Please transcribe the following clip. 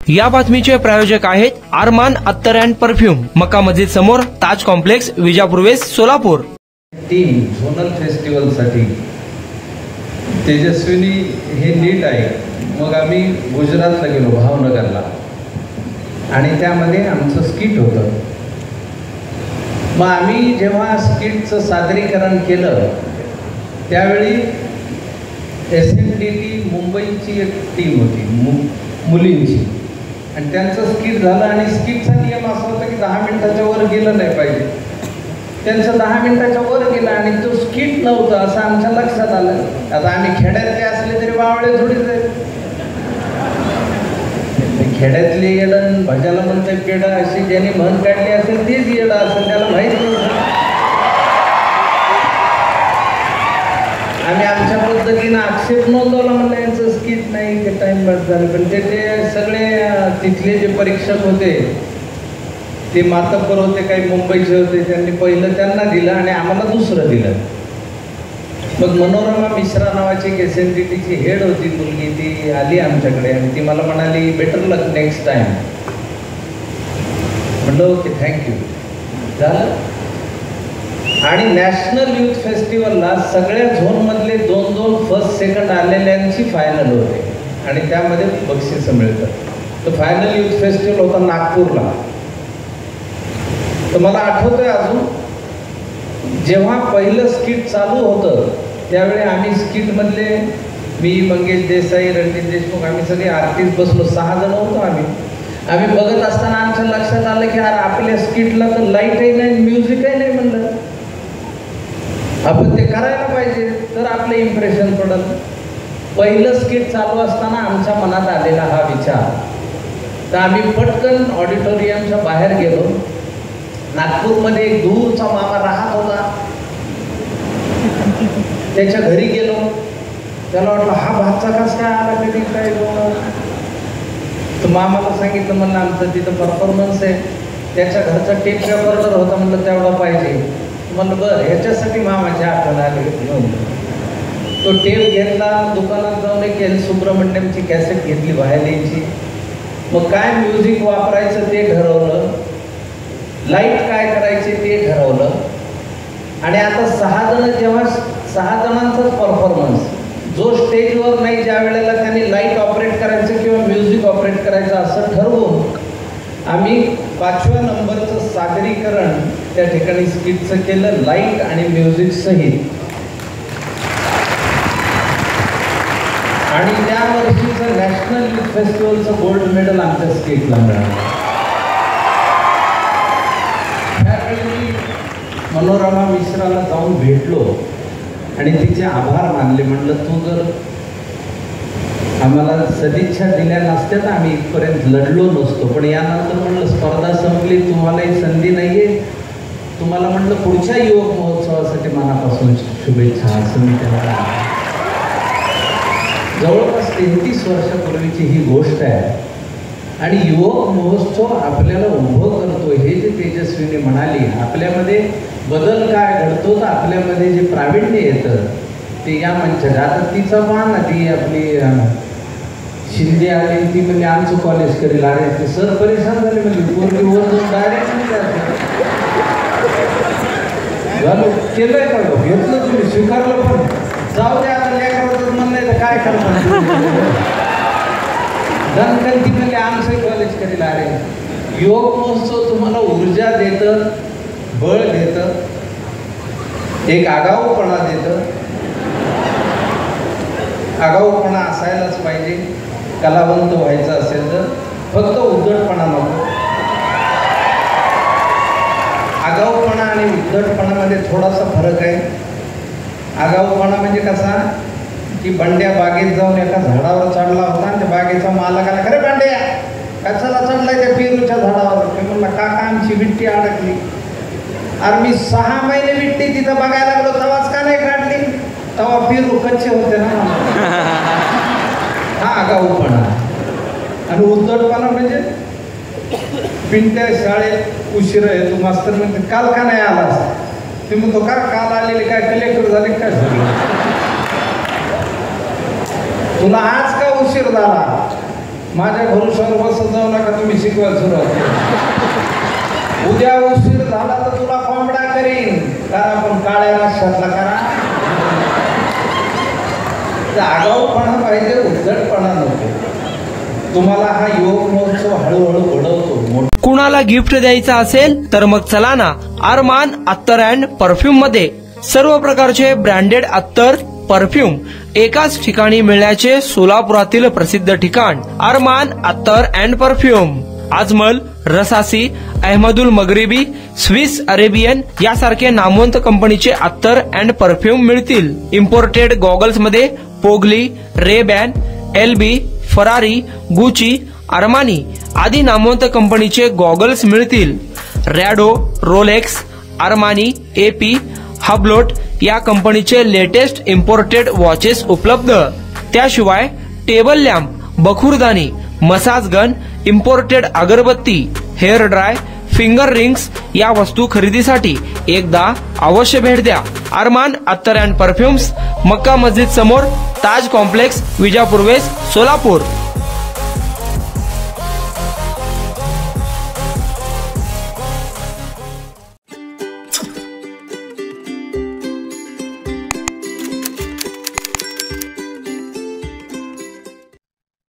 या बातमीचे प्रायोजक आहेत आरमान अत्तर अँड परफ्यूम, मक्का मस्जिद समोर, Taj complex, Vijapur west, Solapur. Team zonal festival साठी तेजस्विनी हे नीट आहे। मग आम्ही गुजरातला गेलो, भावनगरला, आणि त्यामध्ये आमचं स्किट होतं। मग आम्ही जेव्हा स्किटचं सादरीकरण केलं त्यावेळी SMDT मुंबईची एक टीम होती मुलींची, आणि त्यांचं स्किट झालं। आणि स्किटचा नियम असा होता की 10 मिनिटाच्या वर गेलं नाही पाहिजे। त्यांचं 10 मिनिटाच्या वर गेलं आणि तो स्किट नव्हता असं आमच्या लक्षात आलं। आता आम्ही खेड्यातले असले तरी बावळे थोडीच आहेत, खेड्यातले येडं भजाला म्हणतात पेडा, अशी ज्याने म्हण काढली असेल तेच येडं असेल, त्याला माहित नव्हतं। आम्ही आमच्या पद्धतीनं आक्षेप नोंदवला, म्हणलं यांचं स्किट नाही, ते टाइम बस झालं। पण ते सगळे तिथले जे परीक्षक होते ते मातब्बर होते, काही मुंबईचे होते, त्यांनी पहिलं त्यांना दिलं आणि आम्हाला दुसरं दिलं। मग मनोरमा मिश्रा नावाची एक SMDTची हेड होती मुलगी, ती आली आमच्याकडे आणि ती मला म्हणाली बेटर लक नेक्स्ट टाइम। म्हणलं ओके थँक्यू, झालं। आणि नॅशनल युथ फेस्टिवलला सगळ्या झोनमधले 2-2 फर्स्ट सेकंड आलेल्यांची फायनल होते आणि त्यामध्ये बक्षीस मिळतं। तर फायनल युथ फेस्टिवल होता नागपूरला। तर मला आठवतंय अजून, जेव्हा पहिलं स्किट चालू होतं त्यावेळी आम्ही स्किटमधले मी, मंगेश देसाई, रणजित देशमुख, आम्ही सगळे आर्टिस्ट बसलो, 6 जण होतो आम्ही बघत असताना आमच्या लक्षात आलं की यार आपल्या स्किटला तर लाईटही नाही, म्युझिकही नाही। म्हणलं आपण ते करायला पाहिजे तर आपलं इम्प्रेशन पडलं। पहिलं स्किट चालू असताना आमच्या मनात आलेला हा विचार, तर आम्ही पटकन ऑडिटोरियमच्या बाहेर गेलो। नागपूरमध्ये एक दूरचा मामा राहत होता, त्याच्या घरी गेलो। त्याला वाटलं हा भातचा कस काय आला, कधी काय तर मामाला सांगितलं, म्हणलं आमचं तिथं परफॉर्मन्स आहे, त्याच्या घरचा टेप रेकॉर्डर होता, म्हणलं तेवढा पाहिजे। म्हणलं बरं, ह्याच्यासाठी मामाच्या आठवण आली। तो टेप घेतला, दुकानात जाऊन एक एल सुब्रमण्यमची कॅसेट घेतली व्हायलिनची। मग काय म्युझिक वापरायचं ते ठरवलं, लाईट काय करायचे ते ठरवलं। आणि आता 6 जण, जेव्हा 6 जणांचाच परफॉर्मन्स, जो स्टेजवर नाही ज्या वेळेला त्यांनी लाईट ऑपरेट करायचं किंवा म्युझिक ऑपरेट करायचं असं ठरवून आम्ही 5व्या नंबरचं सादरीकरण त्या ठिकाणी स्किटचं केलं, लाईट आणि म्युझिक सहित। आणि त्या वर्षीचं नॅशनल युथ फेस्टिवलचं गोल्ड मेडल आमच्या स्किटला मिळालं। त्यावेळी मनोरमा मिश्राला जाऊन भेटलो आणि तिचे आभार मानले। म्हणलं तू जर आम्हाला सदिच्छा दिल्या नसत्या तर आम्ही इथपर्यंत लढलो नसतो, पण यानंतर म्हणलं स्पर्धा संपली, तुम्हालाही संधी नाहीये, तुम्हाला म्हणलं पुढच्या युवक महोत्सवासाठी मनापासून शुभेच्छा, असं मी त्याला। जवळपास 33 वर्षापूर्वीची ही गोष्ट आहे आणि युवक महोत्सव आपल्याला उभं करतो। हे जे तेजस्विनी म्हणाली, आपल्यामध्ये बदल काय घडतो तर आपल्यामध्ये जे प्रावीण्य येतं ते या मंचात। आता तिचा मान, ती आपली शिंदे आली, ती म्हणजे आमचं कॉलेज करेल, अरे ते सर परेशान झाले, म्हणजे पोरगी वर जाऊन डायरेक्ट झालं केलंय का, घेतलं तुम्ही, स्वीकारलं, पण जाऊ द्या आता लेकराचं म्हणलंय तर काय करणार। ती म्हणजे आमचं कॉलेज करेल, अरे युवक महोत्सव तुम्हाला ऊर्जा देतं, बळ देतं, एक आगाऊपणा देतं। आगाऊपणा असायलाच पाहिजे, कलावंत व्हायचं असेल तर, फक्त उद्धटपणा नको। आगाऊपणा आणि उद्धटपणामध्ये थोडासा फरक आहे। आगाऊपणा म्हणजे कसा की बंड्या बागेत जाऊन एका झाडावर चढला होता आणि त्या बागेचा मालक आला, खरे बंड्या कशाला चढलाय त्या पेरूच्या झाडावर? मी म्हणला काका आमची विट्टी अडकली। अरे मी 6 महिने विट्टी तिथं बघायला लागलो, तवाच का नाही काढली? तवा पेरू कच्चे होते ना। हा आगाऊपणा। आणि उद्धटपणा म्हणजे पिंट्या शाळेत उशिरा येतो, मास्तर म्हणते काल का नाही आलास? ते म्हणतो का काल आलेले काय कलेक्टर झाले काय झालं? तुला आज का उशीर झाला? माझ्या भरोशावर बसत जाऊ नका, तुम्ही शिकवायला सुरुवात. उद्या उशीर झाला तर तुला कोंबडा करीन. करा पण काळ्या रश्श्यातला करा. आगाऊपणा पाहिजे, उद्धटपणा नको. तुम्हाला हा योग महोत्सव हळूहळू घडवतो. कुणाला गिफ्ट द्यायचा असेल तर मग चला ना अरमान अत्तर अँड परफ्यूम मध्ये. सर्व प्रकारचे ब्रँडेड अत्तर परफ्यूम एकाच ठिकाणी मिळण्याचे सोलापुरातील प्रसिद्ध ठिकाण अरमान अत्तर and perfume. Ajmal, Rasasi, Ahmedul Maghribi, Swiss Arabian यासारखे नामवंत कंपनीचे अत्तर अँड परफ्यूम मिळतील. इम्पोर्टेड गॉगल्स मध्ये पोगली, Ray Ban, LB, Ferrari, Gucci, Armani आदी नामवंत कंपनीचे गॉगल्स मिळतील. Rado, Rolex, Armani, AP, Hublot या कंपनीचे लेटेस्ट इम्पोर्टेड वॉचेस उपलब्ध. त्याशिवाय टेबल लॅम्प, बखुरदानी, मसाज गन, इम्पोर्टेड अगरबत्ती, हेअर ड्राय, फिंगर रिंग्स या वस्तू खरेदीसाठी एकदा अवश्य भेट द्या. अरमान अत्तर अँड परफ्युम्स, मक्का मस्जिद समोर, ताज कॉम्प्लेक्स, विजापूर वेस्ट, सोलापूर.